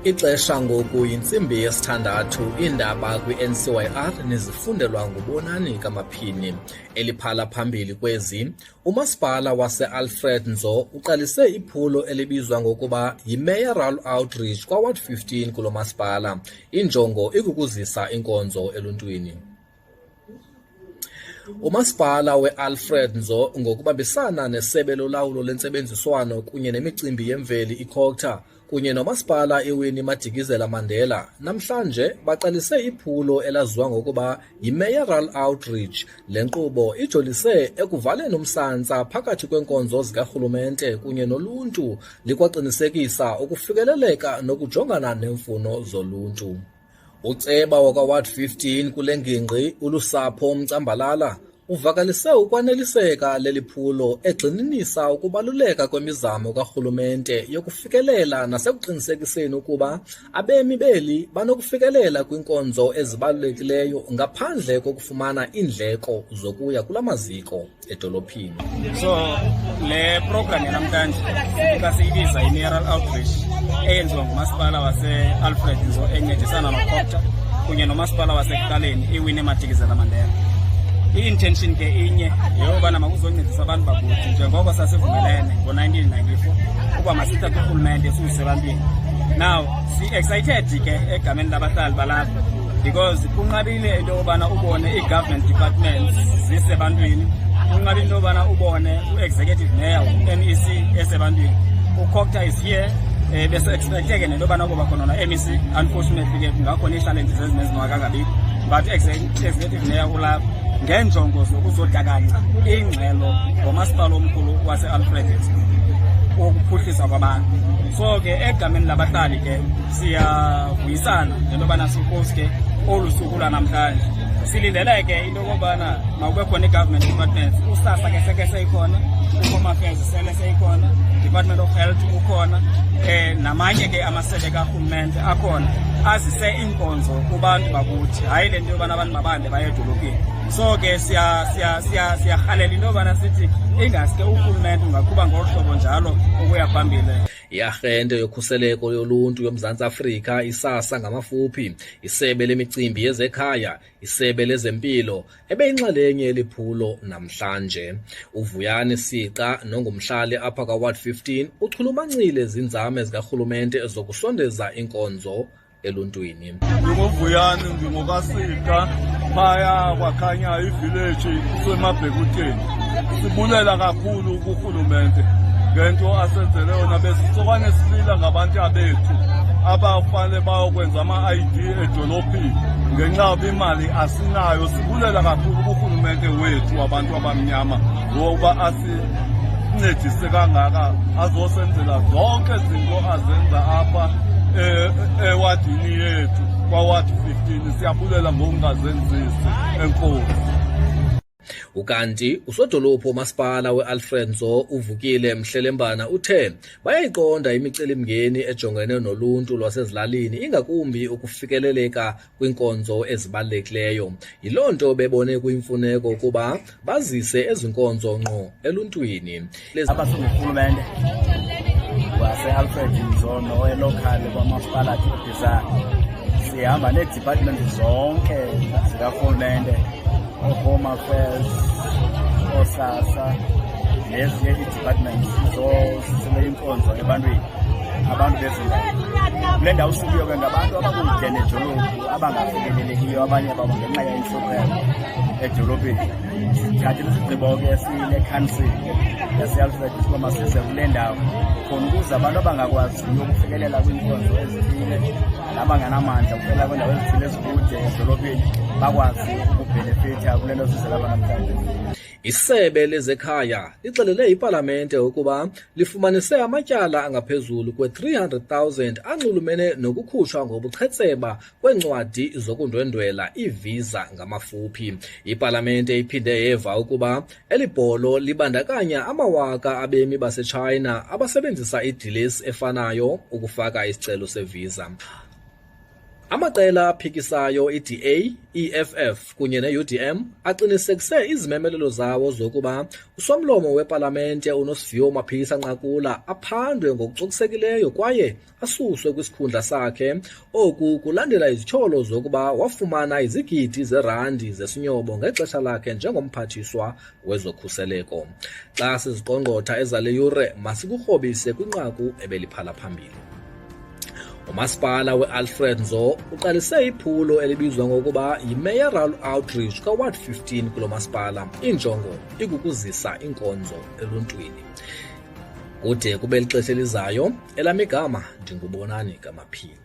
Ixesha ngoku yintsimbi yesithandathu. Iindaba kwi-Ncyr nezifundelwa ngubonani kaMaphini. Eliphala phambili kwezi, umasipala wase-Alred Ndzo uqalise iphulo elibizwa ngokuba yi-Mayoral Outreach kwaWard 15 kulo masipala. Injongo ikukuzisa inkonzo eluntwini. Umasipala we-Alred Ndzo ngokubambisana nesebe lolawulo lentsebenziswano kunye nemicimbi yemveli iCOCTA kunye nomasipala iWinnie Madikizela-Mandela namhlanje baqalise iphulo elaziwa ngokuba yi-Mayoral Outreach. Le nkqubo ijolise ekuvaleni umsantsa phakathi kweenkonzo zikarhulumente kunye noluntu, likwaqinisekisa ukufikeleleka nokujongana neemfuno zoluntu. Uceba wakwaWard 15 kule ngingqi ulusapho Mcambalala uvakalise ukwaneliseka leliphulo egxininisa ukubaluleka kwemizamo karhulumente yokufikelela nasekuqinisekiseni ukuba abemi beli banokufikelela kwinkonzo ezibalulekileyo ngaphandle kokufumana iindleko zokuya kula maziko edolophini. So le program yanamhlanje siyibiza i-Mayoral Outreach eyenziwa ngumasipala wase-Alred Ndzo encedisana noCOCTA kunye nomasipala wasekuqaleni iWinnie Madikizela-Mandela. I-intention ke inye yeyobana makuzoncedisa abantu bakuthi njengoko sasivumelene ngo-1994 ukuba masithathe urhulumente siwusebantwini. Now si-excited ke egameni labahlali balapha because kunqabile into yobana ubone ii-government departments zisebantwini, kunqabile into yobana ubone u-executive mayor u-MEC esebantwini. UCOCTA is here. Bese expecteke nento yobana kuba khona na-MEC. Unfortunately ke kungakhona ii-challenges ezinezingakangabikho, but executive mayor ulapha ngenjongo zokuzodakanca ingxelo ngomasipala omkhulu wase-Alred ukuphuhlisa kwabantu. So ke egameni labahlali ke siyavuyisana ngento yobana suppose ke olu suku lwanamhlanje silindele ke into yokobana makube khona i-government departments. USASSA ke seke seyikhona, uHome Affairs sele seyikhona, Department of Health ukhona, namanye ke amasebe karhulumente akhona azise inkonzo kubantu bakuthi, hayi le nto yobana abantu mabande baye edolophini. So ke siyarhalela into yobana sithi ingaske urhulumente ungaqhuba ngolu hlobo njalo ukuya phambili. I-Arhente yokhuseleko yoluntu yoMzantsi Afrika, iSASSA ngamafuphi, isebe lemicimbi yezekhaya, isebe lezempilo ebeyinxalenye yeliphulo namhlanje. Uvuyani Siqa nongumhlali apha kwaWard 15 uchulumancile zinzame zikarhulumente zokusondeza inkonzo eluntwini. Nguvuyani, ngingokasiqa phaya kwakhanya ivillage kusemabhekuteni. Sibulela kakhulu kurhulumente ngento asenzele yona, besisokwane silila ngabantu abethu abafanele bayokwenza ama-ID edolophini ngenxa yoba imali asinayo. Sibulela kakhulu kurhulumente wethu abantu abamnyama ngoba asincedise kangaka, azosenzela zonke izinto azenza apha ewadini yethu kwaWard 15. Siyabulela ngokungazenzisi. Enkosi. Ukanti usodolophu umasipala we-Alred Ndzo uvukile Mhlelembana uthe bayayiqonda imicelimngeni ejongene noluntu lwasezilalini, ingakumbi ukufikeleleka kwinkonzo ezibalulekileyo. Yiloo nto bebone kuyimfuneko ukuba bazise ezi nkonzo ngqo eluntwini. Abasungurhulumente wase-Alred Ndzo nowe-local kwamasipala athobisa sihamba nee-department zonke zikarhulumente, uHome Affairs, uSASSA nezinye ii-departments zosisele inkonzo ebantwini, abantu bezindawo. Kule ndawo sikuyo ke ngabantu abakude nedolophu abangafikelelekiyo, abanye babo ngenxa yentlupheko edolophini. Sithathile isigqibo ke sine-council yase-Alred ukuba masize kule ndawo khona ukuze abantu abangakwaziyo ukufikelela kwiinkonzo ezithile nabanganamandla ukufikelela kwiindawo ezithile ezikude edolophini bakwazi ukubhenefitha kule nto sizela namhlanje. Isebe lezekhaya lixelele ipalamente ukuba lifumanise amatyala angaphezulu kwe-300,000 anxulumene nokukhutshwa ngobuqhetseba kweencwadi zokundwendwela, iivisa ngamafuphi. Ipalamente iphinde yeva ukuba elibholo libandakanya amawaka abemi baseChina abasebenzisa idilesi efanayo ukufaka isicelo sevisa. Amaqela aphikisayo iDA, EFF kunye neUDM aqinisekise izimemelelo zawo zokuba usomlomo wepalamente uNosiviwe Maphisa-Nqakula aphandwe ngokucokisekileyo kwaye asuswe kwisikhundla sakhe, oku kulandela izityholo zokuba wafumana izigidi zeerandi zesinyobo ngexesha lakhe njengomphathiswa wezokhuseleko. Xa siziqongqotha ezale yure masikukrobise kwinqaku ebeliphala phambili. Umasipala we-Alred Ndzo uqalise iphulo elibizwa ngokuba yi-Mayoral Outreach ka-Ward 15 kulo masipala. Injongo ikukuzisa inkonzo eluntwini. Kude kube lixesha elizayo, elami igama ndinguBonani kaMaphini.